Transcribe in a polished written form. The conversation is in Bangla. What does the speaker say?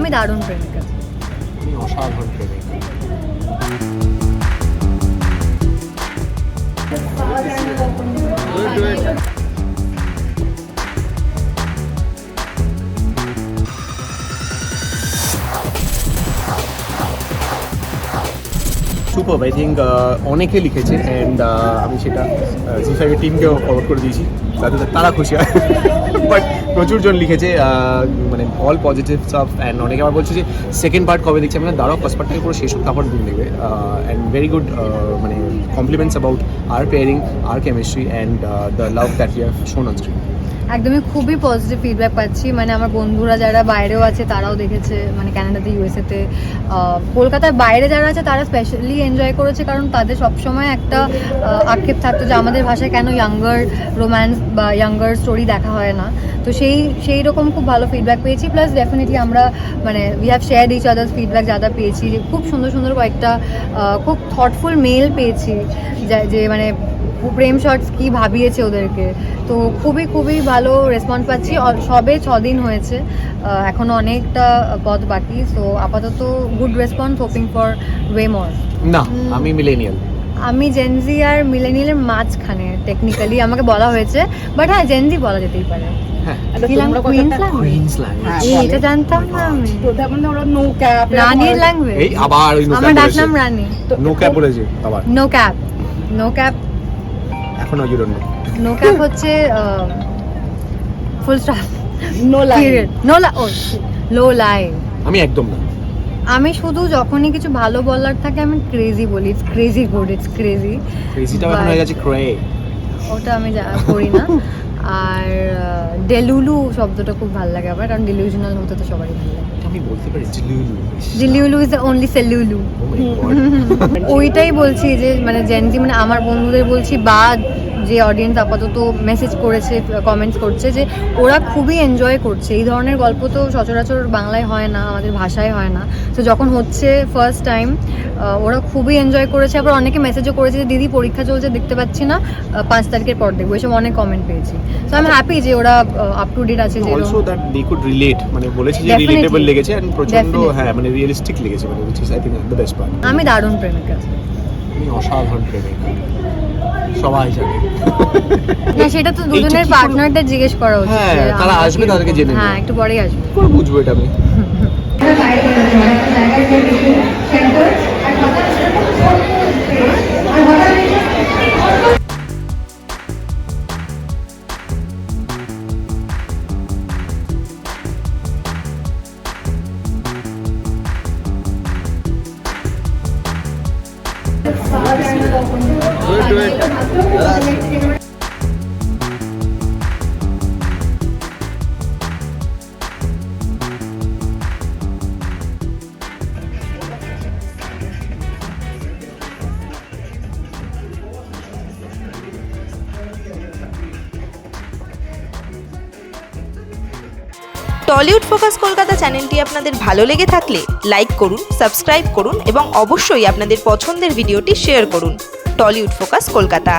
আমি দারুণ প্রেমিকা। আমি অসাধারণ প্রেমিকা। সুপার, আই থিঙ্ক অনেকে লিখেছে অ্যান্ড আমি সেটা জি5 টিমকেও ফরওয়ার্ড করে দিয়েছি যাতে তারা খুশি হয়। বাট প্রচুর জন লিখেছে মানে অল পজিটিভ স্টাফ অ্যান্ড অনেকে আবার বলছে যে সেকেন্ড পার্ট কবে দেখছি। আমি দাঁড়াও ফার্স্ট পার্টটাকে পুরো শেষ হোক তারপর দিন দেবে। অ্যান্ড ভেরি গুড মানে কমপ্লিমেন্টস অ্যাবাউট আর পেয়ারিং, আর chemistry and the love that you have shown on screen. একদমই খুবই পজিটিভ ফিডব্যাক পাচ্ছি, মানে আমার বন্ধুরা যারা বাইরেও আছে তারাও দেখেছে, মানে কানাডাতে, ইউএসএতে, কলকাতার বাইরে যারা আছে তারা স্পেশালি এনজয় করেছে, কারণ তাদের সবসময় একটা আক্ষেপ থাকতো যে আমাদের ভাষায় কেন ইয়াঙ্গার রোম্যান্স বা ইয়াঙ্গার স্টোরি দেখা হয় না। তো সেই রকম খুব ভালো ফিডব্যাক পেয়েছি। প্লাস ডেফিনেটলি আমরা মানে we have share each others feedback যারা পেয়েছি, যে খুব সুন্দর সুন্দর কয়েকটা খুব থটফুল মেল পেয়েছি যে মানে প্রেম শর্টস কি ভাবিয়েছে ওদেরকে। তো খুবই খুবই ভালো রেসপন্স পাচ্ছি। সবে 6 দিন হয়েছে, এখনো অনেকটা পথ বাকি। সো আপাতত good response, hoping for way মোর। না, আমি মিলেনিয়াল। আমি জেনজি আর মিলেনিয়ালের মাঝখানে টেকনিক্যালি আমাকে বলা হয়েছে, বাট হ্যাঁ জেনজি বলা যেতেই পারে। এটা জানতাম না আমি। রানীর ল্যাঙ্গুয়েজ, আমার ডাক নাম রানী। নো ক্যাপ বলেছে আবার। নো ক্যাপ এখনো you don't know. No cap হচ্ছে ফুল স্টপ, নো লাই। আমি একদম না। আমি শুধু যখনই কিছু ভালো বলার থাকে আমি ক্রেজি বলি, it's crazy good, it's crazy. ক্রেজিটা এখন হয়ে গেছে ক্রে, ওটা আমি করি না। আর ডেলুলু শব্দটা খুব ভালো লাগে আমার, কারণ ডিলিউশনাল হতে তো সবারই ভালো লাগে। আমি বলতে পারি জিলুলু। জিলুলু ইজ দ্য অনলি সেলুলু। ওইটাই বলছি যে মানে জেনজি, মানে আমার বন্ধুদের বলছি বা যে অডিয়েন্স আপাতত মেসেজ করেছে, কমেন্টস করছে, যে ওরা খুবই এনজয় করছে। এই ধরনের গল্প তো সচরাচর বাংলায় হয় না, আমাদের ভাষায় হয় না। তো যখন হচ্ছে ফার্স্ট টাইম, ওরা খুবই এনজয় করেছে। আবার অনেকে মেসেজও করেছে যে দিদি পরীক্ষা চলছে, দেখতে পাচ্ছি না, 5 তারিখের পর দেখবো, এসব অনেক কমেন্ট পেয়েছি। সো আই এম হ্যাপি যে ওরা আপ টু ডেট আছে। Also that they could relate, মানে বলেছে যে রিলেটেবল লেগেছে এন্ড প্রচন্ড হ্যাঁ মানে রিয়েলিস্টিক লেগেছে, মানে which is I think the best part. আমি দারুণ প্রেমিকা। আমি অসাধারণ প্রেমিকা, সবাই জানে। না সেটা তো দুজনের পার্টনারদের জিজ্ঞেস করা উচিত। হ্যাঁ, তারা আসবে, তাদেরকে জেনে নেবে। হ্যাঁ, একটু পরেই আসবে। করে বুঝবো এটা আমি। টলিউড ফোকাস কলকাতা চ্যানেলটি আপনাদের ভালো লেগে থাকলে লাইক করুন, সাবস্ক্রাইব করুন এবং অবশ্যই আপনাদের পছন্দের ভিডিওটি শেয়ার করুন। Tollywood focus Kolkata.